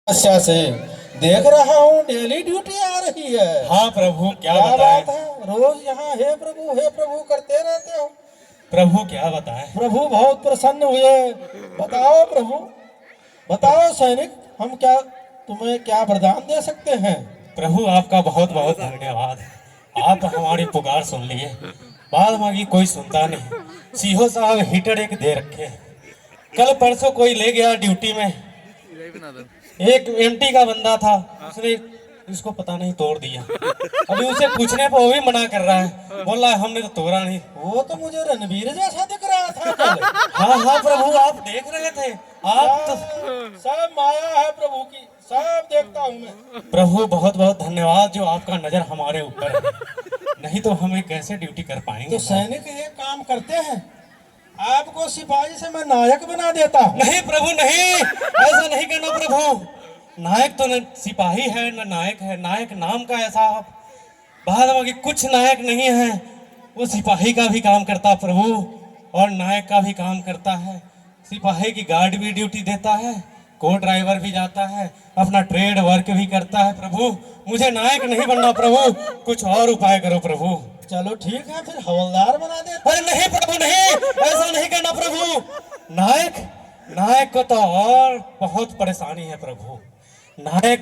समस्या से देख रहा हूँ डेली ड्यूटी आ रही है। हाँ प्रभु, क्या क्या बताएं। बात है, रोज यहाँ हे प्रभु करते रहते हो। प्रभु क्या बताएं। प्रभु बहुत प्रसन्न हुए। बताओ प्रभु, बताओ सैनिक, हम क्या तुम्हें क्या वरदान दे सकते हैं। प्रभु आपका बहुत बहुत धन्यवाद। आप हमारी पुकार सुन लिए। बाद मांगी कोई सुनता नहीं। सीहो साहब हीटर एक दे रखे। कल परसों कोई ले गया ड्यूटी में, एक एमटी का बंदा था, उसने इसको पता नहीं तोड़ दिया। अभी उसे पूछने पर वो भी मना कर रहा है, बोल रहा है हमने तो तोड़ा नहीं। वो तो मुझे रणवीर जैसा दिख रहा था कल। हाँ हाँ प्रभु, आप देख रहे थे। आप तो सब माया है प्रभु की, सब देखता हूँ मैं। प्रभु बहुत बहुत धन्यवाद जो आपका नजर हमारे ऊपर है, नहीं तो हम कैसे ड्यूटी कर पाएंगे। तो सैनिक एक काम करते हैं, आपको सिपाही से मैं नायक बना देता हूँ। नहीं प्रभु नहीं, ऐसा नहीं करना प्रभु। नायक तो न सिपाही है न नायक है। नायक नाम का है साहब, बाद में कुछ नायक नहीं है। वो सिपाही का भी काम करता है प्रभु, और नायक का भी काम करता है। सिपाही की गार्ड भी ड्यूटी देता है, को ड्राइवर भी जाता है, अपना ट्रेड वर्क भी करता है। प्रभु मुझे नायक नहीं बनना प्रभु, कुछ और उपाय करो प्रभु। चलो ठीक है, फिर हवलदार बना देते। अरे नहीं प्रभु नहीं, ऐसा नहीं करना प्रभु। नायक नायक को तो और बहुत परेशानी है प्रभु। नायक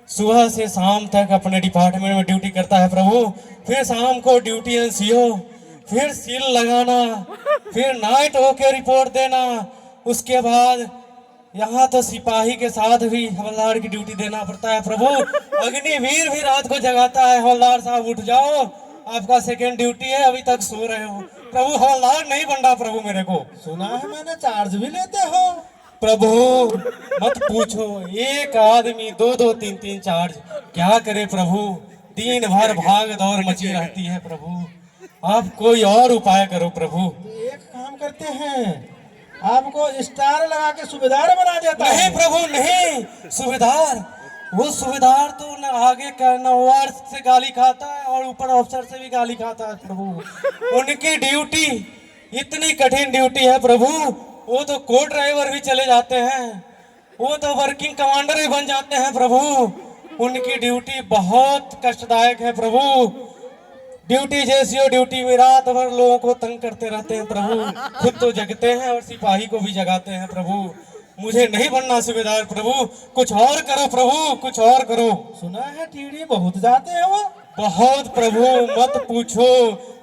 सुबह से शाम तक अपने डिपार्टमेंट में ड्यूटी करता है प्रभु, फिर शाम को ड्यूटी एनसीओ, फिर सील लगाना, फिर नाइट होके रिपोर्ट देना। उसके बाद यहाँ तो सिपाही के साथ भी हवलदार की ड्यूटी देना पड़ता है प्रभु। अग्निवीर भी रात को जगाता है, हवलदार साहब उठ जाओ, आपका सेकेंड ड्यूटी है, अभी तक सो रहे हो। प्रभु हवलदार नहीं बन रहा प्रभु मेरे को। सुना है मैंने चार्ज भी लेते हो। प्रभु मत पूछो, एक आदमी दो दो तीन तीन चार्ज क्या करे प्रभु। दिन भर भाग दौड़ मची रहती है प्रभु, आप कोई और उपाय करो प्रभु। तो एक काम करते हैं, आपको स्टार लगा के सूबेदार बना देता नहीं हूं। प्रभु नहीं, सूबेदार, वो सूबेदार तो न आगे का न वार्ड से गाली खाता है और ऊपर अफसर से भी गाली खाता है प्रभु। उनकी ड्यूटी इतनी कठिन ड्यूटी है प्रभु, वो तो को ड्राइवर भी चले जाते हैं, वो तो वर्किंग कमांडर भी बन जाते हैं प्रभु। उनकी ड्यूटी बहुत कष्टदायक है प्रभु। ड्यूटी जैसी हो ड्यूटी में रात भर लोगों को तंग करते रहते हैं प्रभु, खुद तो जगते हैं और सिपाही को भी जगाते हैं प्रभु। मुझे नहीं बनना सूबेदार प्रभु, कुछ और करो प्रभु, कुछ और करो। सुना है टीडी बहुत जाते हैं वो। बहुत प्रभु मत पूछो,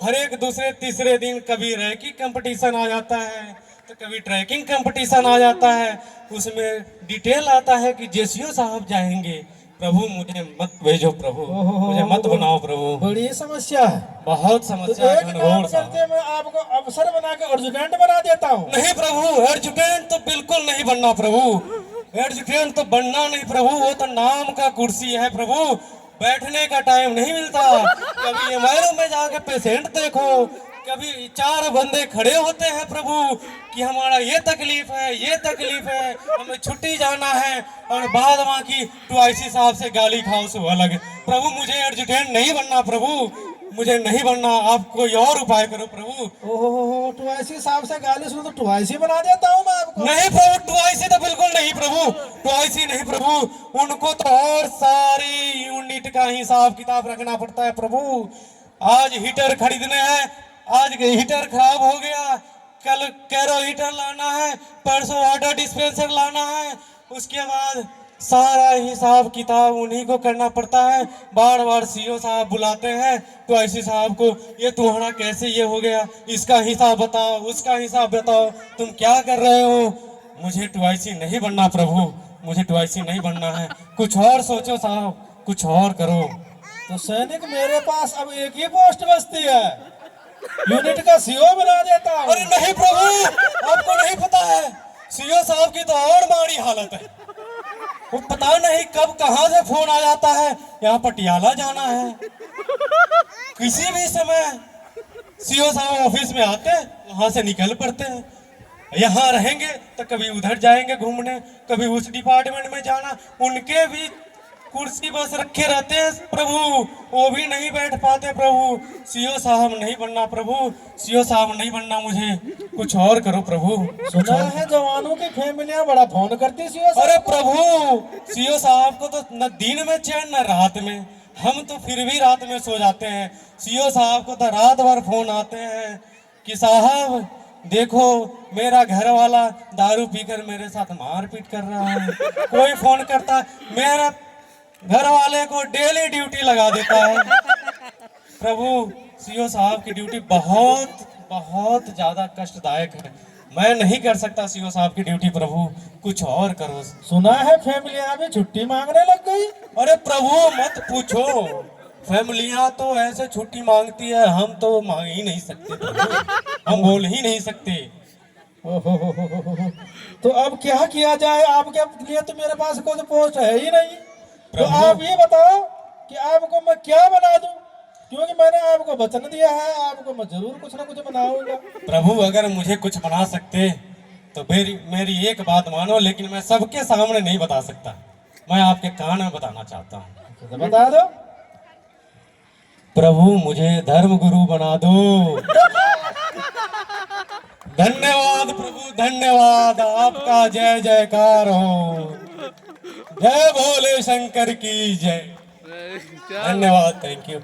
हर एक दूसरे तीसरे दिन कभी रैंकिंग कंपटीशन आ जाता है तो कभी ट्रैकिंग कंपटीशन आ जाता है। उसमें डिटेल आता है कि जेसीओ साहब जाएंगे। प्रभु मुझे मत भेजो प्रभु, मुझे मत बनाओ प्रभु, बड़ी समस्या है। बहुत तो समस्या एक है काम घनघोर साहब। करते, मैं आपको अफसर बना के एडजुटेंट बना देता हूँ। नहीं प्रभु, एडजुटेंट तो बिल्कुल नहीं बनना प्रभु, एडजुटेंट तो बनना नहीं प्रभु, वो तो नाम का कुर्सी है प्रभु, बैठने का टाइम नहीं मिलता। कभी एमआरओ में जाके पेशेंट देखो, कभी चार बंदे खड़े होते हैं प्रभु कि हमारा ये तकलीफ है, ये तकलीफ है, हमें छुट्टी जाना है, और बाद बाकी टूआईसी साहब से गाली खाओ सो अलग। प्रभु मुझे एडजुटेंट नहीं बनना प्रभु, मुझे नहीं बनना, आप कोई और उपाय करो प्रभु। ओहो, टूआईसी साहब से गाली सुनो तो टूआईसी बना देता हूँ मैं आपको। नहीं प्रभु, टूआईसी तो बिल्कुल नहीं प्रभु, टूआईसी नहीं प्रभु, उनको तो और सारी यूनिट का हिसाब किताब रखना पड़ता है प्रभु। आज हीटर खरीदने हैं, आज हीटर खराब हो गया, कल कैरो हीटर लाना है, परसों वाटर डिस्पेंसर लाना है, उसके बाद सारा हिसाब किताब उन्हीं को करना पड़ता है। बार बार सीओ साहब बुलाते हैं तो ऐसी साहब को, ये तुम्हारा कैसे ये हो गया, इसका हिसाब बताओ, उसका हिसाब बताओ, तुम क्या कर रहे हो। मुझे टूआईसी नहीं बनना प्रभु, मुझे टूआईसी नहीं बनना है, कुछ और सोचो साहब, कुछ और करो। तो सैनिक मेरे पास अब एक ही पोस्ट बचती है, यूनिट का सीओ बना देता हूँ। अरे नहीं प्रभु, आपको नहीं पता है, सीओ साहब की तो और माड़ी हालत है। वो पता नहीं कब कहां से फोन आ जाता है, यहाँ पटियाला जाना है। किसी भी समय सीओ साहब ऑफिस में आते हैं, वहां से निकल पड़ते हैं। यहाँ रहेंगे तो कभी उधर जाएंगे घूमने, कभी उस डिपार्टमेंट में जाना, उनके भी कुर्सी बस रखे रहते हैं प्रभु, वो भी नहीं बैठ पाते प्रभु। सीओ साहब नहीं बनना प्रभु, सीओ साहब नहीं बनना मुझे, कुछ और करो प्रभु। सुना है जवानों की फैमिलियां बड़ा फोन करती सी। अरे प्रभु, सीओ साहब को तो न दिन में चैन न रात में, हम तो फिर भी रात में सो जाते हैं। सीओ साहब को तो रात भर फोन आते हैं कि साहब देखो मेरा घर वाला दारू पीकर मेरे साथ मारपीट कर रहा है। कोई फोन करता, मेरा घर वाले को डेली ड्यूटी लगा देता है। प्रभु, सीओ साहब की ड्यूटी बहुत बहुत ज्यादा कष्टदायक है, मैं नहीं कर सकता सीओ साहब की ड्यूटी प्रभु, कुछ और करो। सुना है फैमिलियां भी छुट्टी मांगने लग गई। अरे प्रभु मत पूछो, फैमिलियां तो ऐसे छुट्टी मांगती है, हम तो मांग ही नहीं सकते प्रभु, हम बोल ही नहीं सकते। ओहो, तो अब क्या किया जाए? आपके लिए तो मेरे पास कोई पोस्ट है ही नहीं। तो प्रभु। आप ये बताओ कि आपको मैं क्या बना दूं, क्योंकि मैंने आपको वचन दिया है, आपको मैं जरूर कुछ ना कुछ बनाऊंगा। प्रभु अगर मुझे कुछ बना सकते तो मेरी एक बात मानो, लेकिन मैं सबके सामने नहीं बता सकता, मैं आपके कान में बताना चाहता हूँ। तो बता दो। प्रभु मुझे धर्म गुरु बना दो। धन्यवाद प्रभु, धन्यवाद, आपका जय जयकार हो, जय भोले शंकर की जय। धन्यवाद, थैंक यू।